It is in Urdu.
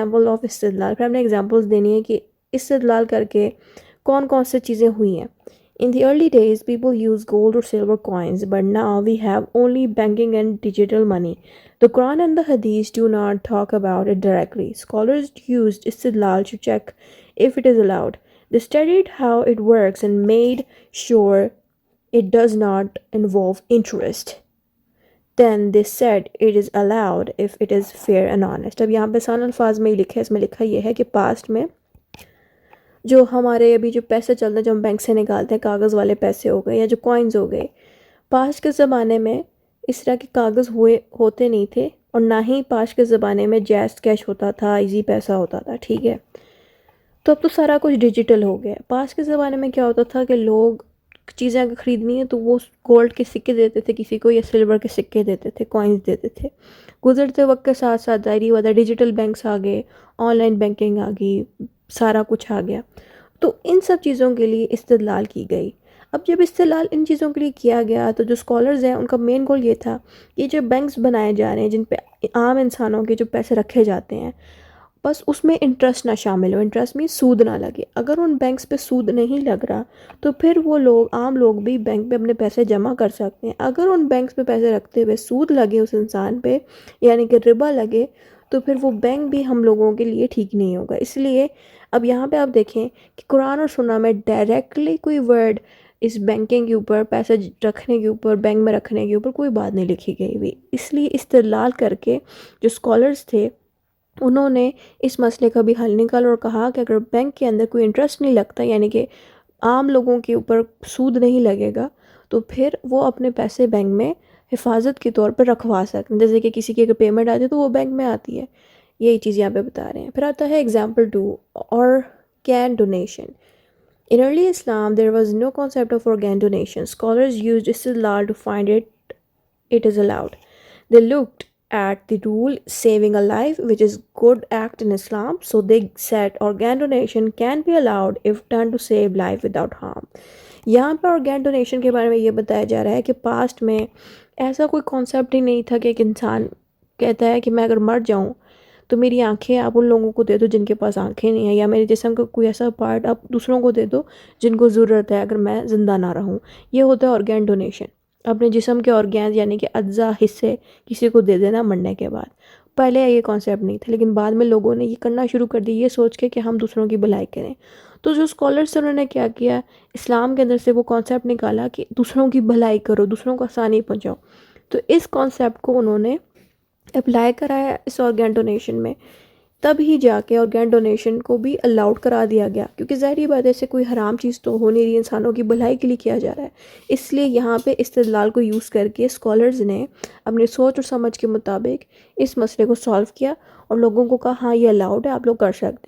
ایگزامپل آف استدلال، پھر ہم نے ایگزامپلس دینی ہے کہ استدلال کر کے کون کون سے چیزیں ہوئی ہیں. In the early days, people used gold or silver coins, but now we have only banking and digital money. The Quran and the Hadith do not talk about it directly. Scholars used istidlal to check if it is allowed. They studied how it works and made sure it does not involve interest. Then they said it is allowed if it is fair and honest. اب یہاں پہ آسان الفاظ میں ہی لکھا ہے، اس میں لکھا یہ ہے کہ پاسٹ میں جو ہمارے ابھی جو پیسے چلتے ہیں جو ہم بینک سے نکالتے ہیں، کاغذ والے پیسے ہو گئے یا جو کوائنز ہو گئے، پاسٹ کے زمانے میں اس طرح کے کاغذ ہوتے نہیں تھے، اور نہ ہی پاسٹ کے زمانے میں جیز کیش ہوتا تھا، ایزی پیسہ ہوتا تھا. ٹھیک ہے، تو اب تو سارا کچھ ڈیجیٹل ہو گیا. پاسٹ کے زمانے میں کیا ہوتا تھا کہ لوگ چیزیں اگر خریدنی ہے تو وہ گولڈ کے سکے دیتے تھے کسی کو، یا سلور کے سکے دیتے تھے، کوائنز دیتے تھے. گزرتے وقت کے ساتھ ساتھ ظاہری ہوا تھا ڈیجیٹل بینکس آ گئے، آن لائن بینکنگ آ گئی، سارا کچھ آ گیا. تو ان سب چیزوں کے لیے استدلال کی گئی. اب جب استدلال ان چیزوں کے لیے کیا گیا تو جو اسکالرز ہیں ان کا مین گول یہ تھا کہ جو بینکس بنائے جا رہے ہیں جن پہ عام انسانوں کے جو پیسے رکھے جاتے ہیں، بس اس میں انٹرسٹ نہ شامل ہو. انٹرسٹ میں سود نہ لگے. اگر ان بینکس پہ سود نہیں لگ رہا تو پھر وہ لوگ، عام لوگ بھی بینک پہ اپنے پیسے جمع کر سکتے ہیں. اگر ان بینکس پہ پیسے رکھتے ہوئے سود لگے اس انسان پہ، یعنی کہ ربا لگے، تو پھر وہ بینک بھی ہم لوگوں کے لیے ٹھیک نہیں ہوگا. اس لیے اب یہاں پہ آپ دیکھیں کہ قرآن اور سنہ میں ڈائریکٹلی کوئی ورڈ اس بینکنگ کے اوپر، پیسے رکھنے کے اوپر، بینک میں رکھنے کے اوپر کوئی بات نہیں لکھی گئی ہوئی. اس لیے استدلال کر کے جو اسکالرز تھے انہوں نے اس مسئلے کا بھی حل نکالا اور کہا کہ اگر بینک کے اندر کوئی انٹرسٹ نہیں لگتا، یعنی کہ عام لوگوں کے اوپر سود نہیں لگے گا، تو پھر وہ اپنے پیسے بینک میں حفاظت کے طور پر رکھوا سکتے ہیں. جیسے کہ کسی کی اگر پیمنٹ آتی ہے تو وہ بینک میں آتی ہے. یہی چیز یہاں پہ بتا رہے ہیں. پھر آتا ہے example 2، organ donation. In early Islam, there was no concept of organ donation. Scholars used istidlal to find it is allowed. They looked at the rule saving a life, which is good act in Islam, so they said organ donation can be allowed if done to save life without harm. یہاں پر organ donation کے بارے میں یہ بتایا جا رہا ہے کہ پاسٹ میں ایسا کوئی کانسیپٹ ہی نہیں تھا کہ ایک انسان کہتا ہے کہ میں اگر مر جاؤں تو میری آنکھیں آپ ان لوگوں کو دے دو جن کے پاس آنکھیں نہیں ہیں، یا میرے جسم کا کوئی ایسا پارٹ آپ دوسروں کو دے دو جن کو ضرورت ہے اگر میں زندہ نہ رہوں. یہ ہوتا ہے organ donation. اپنے جسم کے organs یعنی کہ اجزاء، حصے کسی کو دے دینا مرنے کے بعد. پہلے یہ کانسیپٹ نہیں تھا، لیکن بعد میں لوگوں نے یہ کرنا شروع کر دی یہ سوچ کے کہ ہم دوسروں کی بھلائی کریں. تو جو اسکالرس انہوں نے کیا کیا، اسلام کے اندر سے وہ کانسیپٹ نکالا کہ دوسروں کی بھلائی کرو، دوسروں کو آسانی پہنچاؤ. تو اس کانسیپٹ کو انہوں نے اپلائی کرایا اس organ ڈونیشن میں. تب ہی جا کے organ ڈونیشن کو بھی الاؤڈ کرا دیا گیا، کیونکہ ظاہری بات ہے سے کوئی حرام چیز تو ہو نہیں رہی، انسانوں کی بھلائی کے لیے کیا جا رہا ہے. اس لیے یہاں پہ استدلال کو یوز کر کے اسکالرز نے اپنی سوچ اور سمجھ کے مطابق اس مسئلے کو سالو کیا اور لوگوں کو کہا ہاں یہ الاؤڈ ہے، آپ لوگ کر سکتے ہیں.